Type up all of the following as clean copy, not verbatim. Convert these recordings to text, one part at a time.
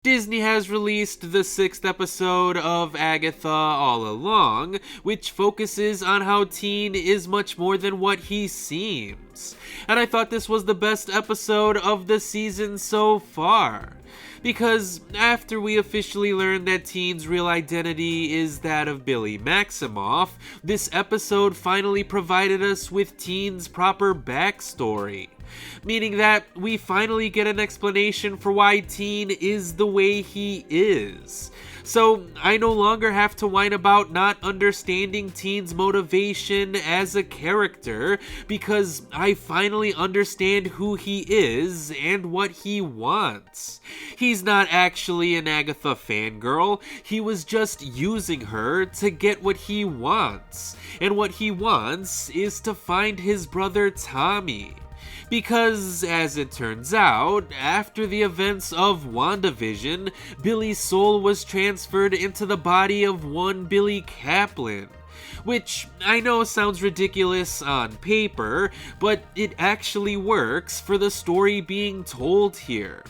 Disney has released the 6th episode of Agatha All Along, which focuses on how Teen is much more than what he seems. And I thought this was the best episode of the season so far. Because after we officially learned that Teen's real identity is that of Billy Maximoff, this episode finally provided us with Teen's proper backstory. Meaning that we finally get an explanation for why Teen is the way he is. So I no longer have to whine about not understanding Teen's motivation as a character, because I finally understand who he is and what he wants. He's not actually an Agatha fangirl, he was just using her to get what he wants. And what he wants is to find his brother Tommy. Because, as it turns out, after the events of WandaVision, Billy's soul was transferred into the body of one Billy Kaplan. Which I know sounds ridiculous on paper, but it actually works for the story being told here.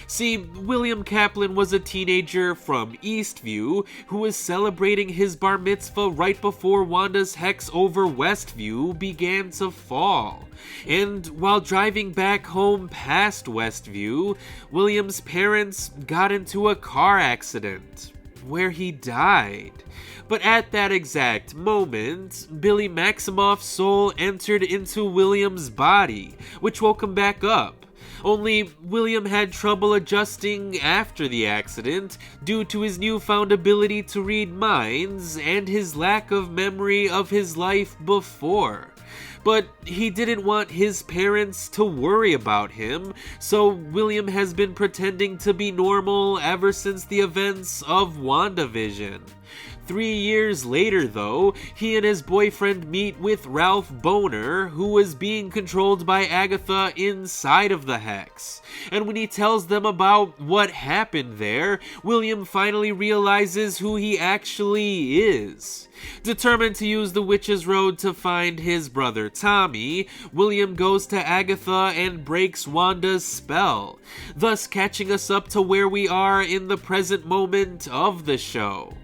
See, William Kaplan was a teenager from Eastview who was celebrating his bar mitzvah right before Wanda's hex over Westview began to fall. And while driving back home past Westview, William's parents got into a car accident where he died. But at that exact moment, Billy Maximoff's soul entered into William's body, which woke him back up. Only William had trouble adjusting after the accident due to his newfound ability to read minds and his lack of memory of his life before. But he didn't want his parents to worry about him, so William has been pretending to be normal ever since the events of WandaVision. 3 years later, though, he and his boyfriend meet with Ralph Boner, who was being controlled by Agatha inside of the Hex. And when he tells them about what happened there, William finally realizes who he actually is. Determined to use the Witch's Road to find his brother Tommy, William goes to Agatha and breaks Wanda's spell, thus catching us up to where we are in the present moment of the show.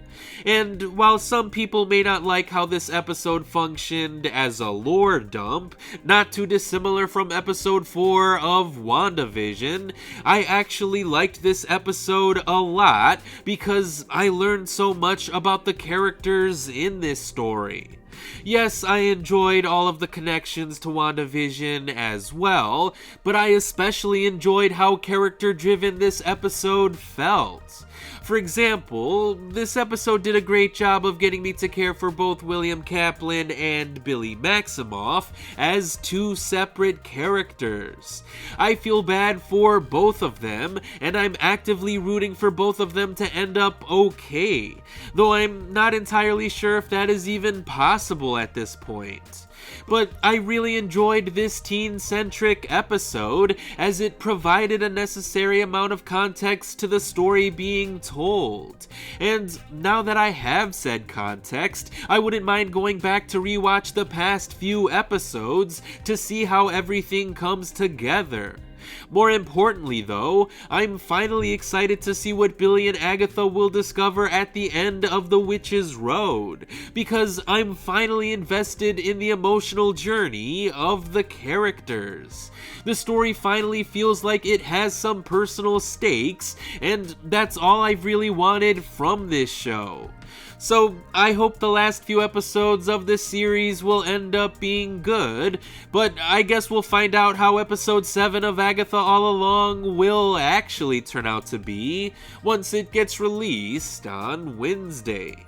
And while some people may not like how this episode functioned as a lore dump, not too dissimilar from episode 4 of WandaVision, I actually liked this episode a lot because I learned so much about the characters in this story. Yes, I enjoyed all of the connections to WandaVision as well, but I especially enjoyed how character-driven this episode felt. For example, this episode did a great job of getting me to care for both William Kaplan and Billy Maximoff as two separate characters. I feel bad for both of them, and I'm actively rooting for both of them to end up okay, though I'm not entirely sure if that is even possible at this point. But I really enjoyed this teen-centric episode as it provided a necessary amount of context to the story being told. And now that I have said context, I wouldn't mind going back to rewatch the past few episodes to see how everything comes together. More importantly though, I'm finally excited to see what Billy and Agatha will discover at the end of the Witch's Road, because I'm finally invested in the emotional journey of the characters. The story finally feels like it has some personal stakes, and that's all I've really wanted from this show. So I hope the last few episodes of this series will end up being good, but I guess we'll find out how episode 7 of Agatha All Along will actually turn out to be once it gets released on Wednesday.